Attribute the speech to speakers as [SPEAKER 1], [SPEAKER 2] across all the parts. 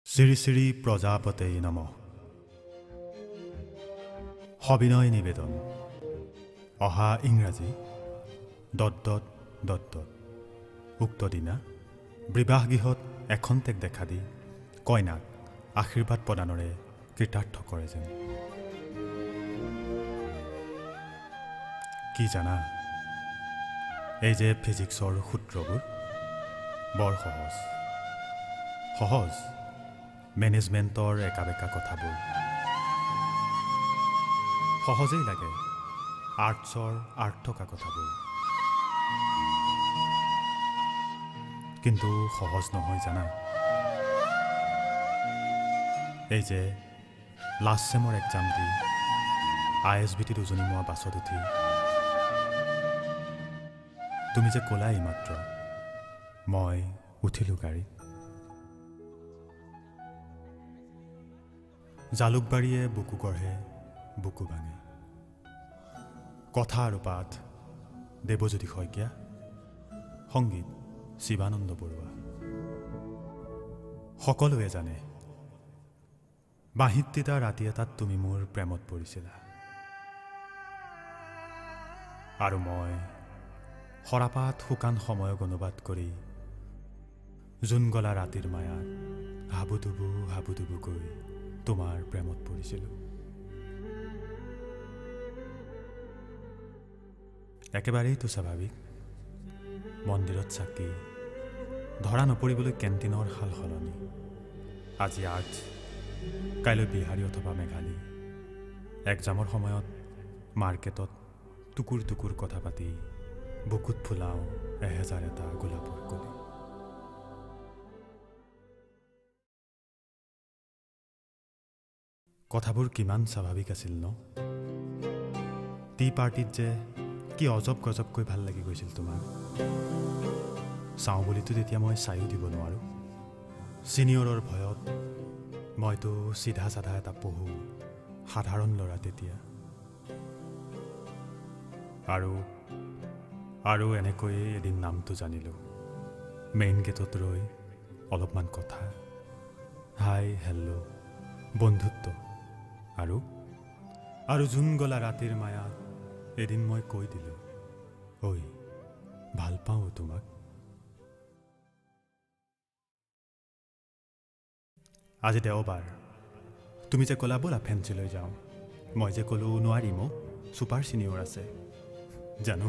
[SPEAKER 1] শ্ৰী শ্ৰী প্ৰজাপতে নমঃ। সবিনয় নিবেদন। অহা ইংৰাজী ... উক্ত দিনা বিবাহগৃহত এখন্তেক দেখা দি কইনাক আশীৰ্বাদ প্ৰদানৰে কৃতাৰ্থ কৰে যেন। কি জানা, এই যে ফিজিক্সৰ সূত্ৰবোৰ বৰ সহজ সহজ মেনেজমেণ্টৰ একাবেকা কথাবোৰ সহজেই লাগে। আৰ্টছৰ আৰ্ট থকা কথাবোৰ কিন্তু সহজ নহয় জানা। এই যে লাষ্ট ছেমৰ এক্সাম দি ISBTত উজনি মোৱা বাছত উঠি তুমি যে ক'লা এইমাত্ৰ মই উঠিলোঁ গাড়ীত। জালুকবাৰীয়ে বুকু গঢ়ে বুকু ভাঙে। কথা আৰু পাঠ দেৱজ্যোতি শইকীয়া, সংগীত শিৱানন্দ বৰুৱা। সকলোৱে জানে বাঁহীত তিতা ৰাতি এটাত তুমি মোৰ প্ৰেমত পৰিছিলা, আৰু মই সৰাপাত শুকান সময়ক অনুবাদ কৰি জোন গলা ৰাতিৰ মায়াত হাবুডুবুকৈ তোমাৰ প্ৰেমত পৰিছিলোঁ। একেবাৰেইতো স্বাভাৱিক। মন্দিৰত চাকি ধৰা নপৰিবলৈ কেণ্টিনৰ সাল সলনি। আজি আৰ্ট, কাইলৈ বিহাৰী অথবা মেঘালী। এক্সামৰ সময়ত মাৰ্কেটত টুকুৰ টুকুৰ কথা পাতি বুকুত ফুলাওঁ 1000 এটা গোলাপৰ কলি। কথাবোৰ কিমান স্বাভাৱিক আছিল ন? টি পাৰ্টিত যে কি অজব গজবকৈ ভাল লাগি গৈছিল তোমাক। চাওঁ বুলিতো তেতিয়া মই চায়ো দিব নোৱাৰোঁ। ছিনিয়ৰৰ ভয়ত মইতো চিধা চাধা এটা পঢ়ো সাধাৰণ ল'ৰা তেতিয়া। আৰু এনেকৈয়ে এদিন নামটো জানিলোঁ। মেইন গেটত ৰৈ অলপমান কথা, হাই হেল্ল', বন্ধুত্ব, আৰু জোন গলা ৰাতিৰ মায়াত এদিন মই কৈ দিলোঁ, ঐ ভাল পাওঁ তোমাক। আজি দেওবাৰ, তুমি যে ক'লা ব'লা ফেঞ্চিলৈ যাওঁ। মই যে ক'লোঁ নোৱাৰিম, ছুপাৰ ছিনিয়ৰ আছে। জানো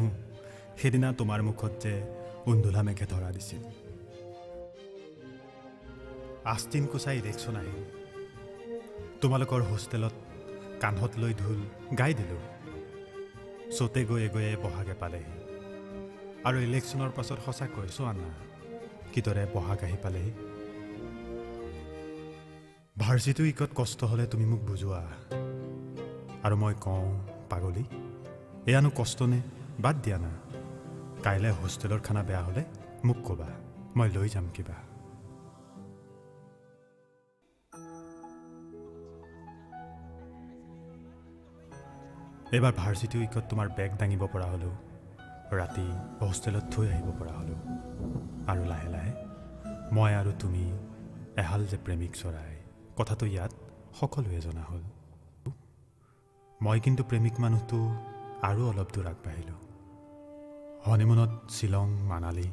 [SPEAKER 1] সেইদিনা তোমাৰ মুখত যে উন্দোলা মেঘে ধৰা দিছিল। আস্তিন কোচাই ইলেকশ্যন আহিল। তোমালোকৰ হোষ্টেলত কান্ধত লৈ ঢোল গাই দিলোঁ। চ'তে গৈয়ে গৈয়ে বহাগে পালেহি, আৰু ইলেকশ্যনৰ পাছত সঁচাকৈ চোৱা না কিদৰে বহাগ আহি পালেহি। ভাৰ্চিটি উইকত কষ্ট হ'লে তুমি মোক বুজোৱা, আৰু মই কওঁ পাগলী এয়ানো কষ্ট নে, বাদ দিয়া না। কাইলৈ হোষ্টেলৰ খানা বেয়া হ'লে মোক ক'বা, মই লৈ যাম কিবা। এইবাৰ ভাৰ্চিটি উইকত তোমাৰ বেগ দাঙিব পৰা হ'লোঁ, ৰাতি হোষ্টেলত থৈ আহিব পৰা হ'লোঁ, আৰু লাহে লাহে মই আৰু তুমি এহাল যে প্ৰেমিক চৰাই, কথাটো ইয়াত সকলোৱে জনা হ'ল। মই কিন্তু প্ৰেমিক মানুহটো আৰু অলপ দূৰ আগবাঢ়িলোঁ। হনিমুনত শ্বিলং মানালী,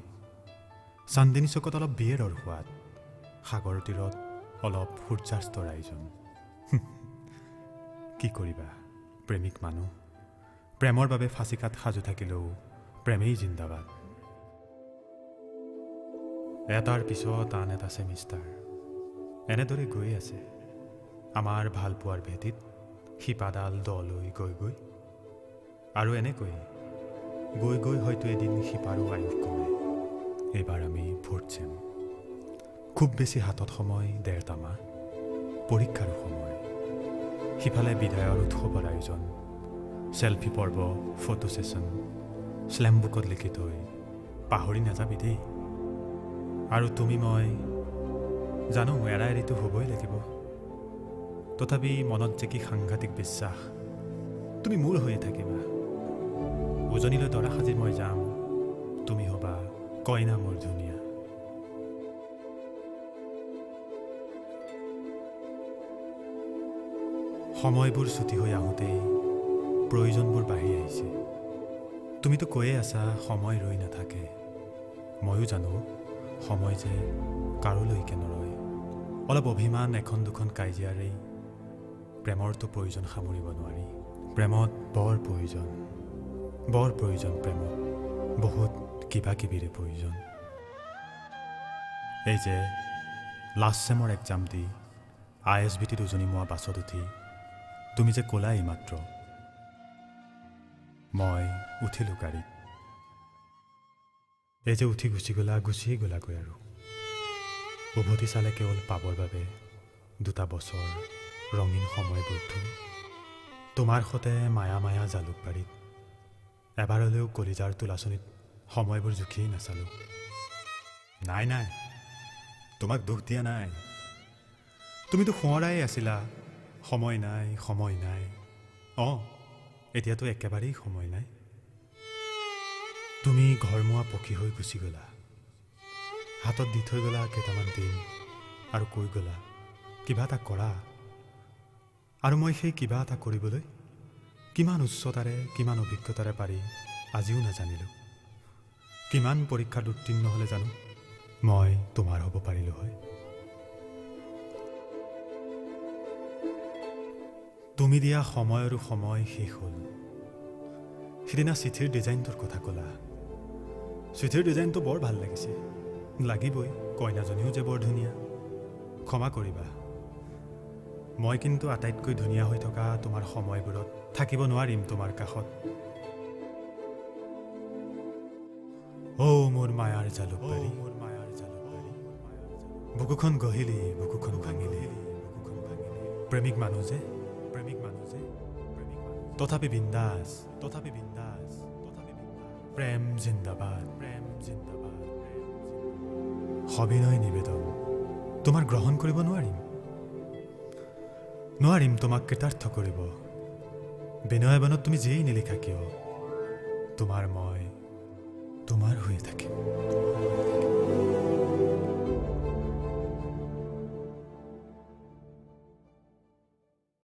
[SPEAKER 1] চান্দিনী চকত অলপ বিয়েৰৰ সোৱাদ, সাগৰ তীৰত অলপ সূৰ্যাস্তৰ আয়োজন। কি কৰিবা, প্ৰেমিক মানুহ। প্ৰেমৰ বাবে ফাঁচিকাত সাজু থাকিলেও প্ৰেমেই জিন্দাবাদ। এটাৰ পিছত আন এটা ছেমিষ্টাৰ এনেদৰে গৈ আছে আমাৰ ভালপোৱাৰ ভেটিত, শিপাডাল দলৈ গৈ গৈ, আৰু এনেকৈ গৈ গৈ হয়তো এদিন শিপাৰো আয়ুস কমে। এইবাৰ আমি ফ'ৰ্থ ছেম। খুব বেছি হাতত সময় 1.5 মাহ, পৰীক্ষাৰো সময়। সিফালে বিদায়ৰ উৎসৱৰ আয়োজন, চেলফি পৰ্ব, ফটো ছেশ্যন, শ্লেম বুকত লিখি থৈ পাহৰি নাযাবি দেই। আৰু তুমি মই জানো এৰা এৰিটো হ'বই লাগিব, তথাপি মনত যে কি সাংঘাতিক বিশ্বাস তুমি মোৰ হৈয়ে থাকিবা। উজনিলৈ দৰা সাজি মই যাম, তুমি হ'বা কইনা মোৰ ধুনীয়া। সময়বোৰ ছুটি হৈ আহোঁতেই প্ৰয়োজনবোৰ বাঢ়ি আহিছে। তুমিতো কৈয়ে আছা সময় ৰৈ নাথাকে। ময়ো জানো সময় যে কাৰোলৈকে নৰয়। অলপ অভিমান, এখন দুখন কাজিয়াৰেই প্ৰেমৰতো প্ৰয়োজন সামৰিব নোৱাৰি। প্ৰেমত বৰ প্ৰয়োজন প্ৰেমত বহুত কিবা কিবিৰে প্ৰয়োজন। এই যে লাষ্ট ছেমৰ এক্সাম দি ISBTত উজনি মোৱা বাছত উঠি তুমি যে ক'লা এইমাত্ৰ মই উঠিলোঁ গাড়ীত। এই যে উঠি গুচিয়ে গ'লাগৈ আৰু উভতি চালে কেৱল পাবৰ বাবে 2টা বছৰ ৰঙীন সময়বোৰ থৈ তোমাৰ সতে মায়া জালুকবাৰীত এবাৰ হ'লেও কলিজাৰ তোলাচনীত সময়বোৰ জুখিয়েই নাচালোঁ। নাই তোমাক দুখ দিয়া নাই। তুমিতো সোঁৱৰাই আছিলা সময় নাই। এতিয়াতো একেবাৰেই সময় নাই। তুমি ঘৰমুৱা পক্ষী হৈ গুচি গ'লা। হাতত দি থৈ গ'লা কেইটামান দিন আৰু কৈ গ'লা কিবা এটা কৰা। আৰু মই সেই কিবা এটা কৰিবলৈ কিমান উচ্চতাৰে, কিমান অভিজ্ঞতাৰে পাৰি আজিও নাজানিলোঁ। কিমান পৰীক্ষাত উত্তীৰ্ণ হ'লে জানো মই তোমাৰ হ'ব পাৰিলোঁ হয়। তুমি দিয়া সময় আৰু সময় শেষ হ'ল। সিদিনা চিঠিৰ ডিজাইনটোৰ কথা ক'লা। চিঠিৰ ডিজাইনটো বৰ ভাল লাগিছে। লাগিবই, কইনাজনীও যে বৰ ধুনীয়া। ক্ষমা কৰিবা, মই কিন্তু আটাইতকৈ ধুনীয়া হৈ থকা তোমাৰ সময়বোৰত থাকিব নোৱাৰিম তোমাৰ কাষত। মোৰ মায়াৰ জালুকবাৰী, বুকুখন গঢ়িলি, বুকুখন ভাঙিলি। প্ৰেমিক মানুহ যে তথাপি বিন্দাস। প্ৰেম জিন্দাবাদ। সবিনয় নিবেদন, তোমাৰ গ্ৰহণ কৰিব নোৱাৰিম তোমাক কৃতাৰ্থ কৰিব। বিনয় বনত তুমি যিয়েই নিলিখা কিয়, তোমাৰ মই তোমাৰ হৈয়ে থাকিম।